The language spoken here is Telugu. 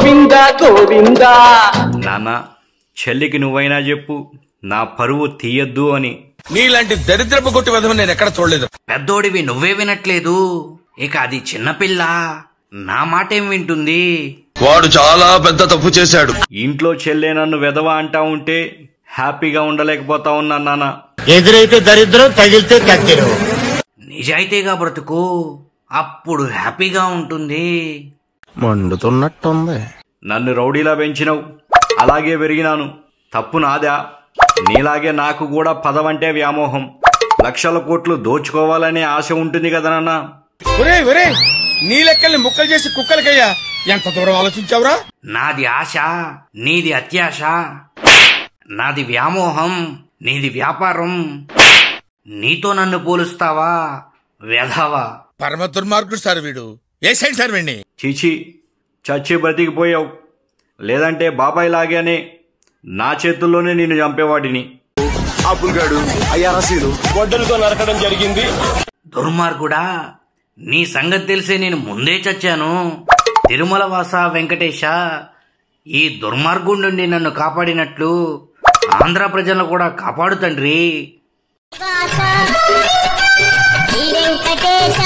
గోవింద గోవింద. నాన్న, చెల్లికి నువ్వైనా చెప్పు, నా పరువు తీయద్దు అని. నీలాంటి దరిద్రపు కొట్టి విధం నేను ఎక్కడ చూడలేదు. పెద్దోడివి నువ్వే వినట్లేదు, ఇక అది చిన్నపిల్ల నా మాటేం వింటుంది? వాడు చాలా పెద్ద తప్పు చేశాడు. ఇంట్లో చెల్లె నన్ను వెధవ అంటా ఉంటే హ్యాపీగా ఉండలేకపోతా ఉన్నా నాన్న. ఎదురైతే దరిద్రం, తగిలితే కత్తిరం. నిజాయితీగా బ్రతుకు, అప్పుడు హ్యాపీగా ఉంటుంది. మండుతున్నట్టుంది. నన్ను రౌడీలా పెంచినవు, అలాగే పెరిగినాను. తప్పు నాదా? నీలాగే నాకు కూడా పదవంటే వ్యామోహం. లక్షల కోట్లు దోచుకోవాలనే ఆశ ఉంటుంది కదా నాన్న. నీ లెక్కల్ని ముక్కలు చేసి కుక్కలకయ్యా, ఎంత దూరం ఆలోచించావురా? నాది ఆశ, నీది అత్యాశ. నాది వ్యామోహం, నీది వ్యాపారం. నీతో నన్ను పోలుస్తావా వెధవా? పరమ దుర్మార్గుడు సార్ వీడు. ఏ సైడ్ సార్ వీడిని? చీచి, చచ్చి బ్రతికిపోయావు. లేదంటే బాబాయ్ లాగానే నా చేతుల్లోనే నిన్ను చంపేవాడిని. గొడ్డలతో నరకడం జరిగింది. దుర్మార్గుడా, నీ సంగతి తెలిసే నేను ముందే చచ్చాను. తిరుమల వాస వెంకటేశ, ఈ దుర్మార్గుడి నుండి నన్ను కాపాడినట్లు ఆంధ్ర ప్రజలను కూడా కాపాడు తండ్రి. వెంకటేశ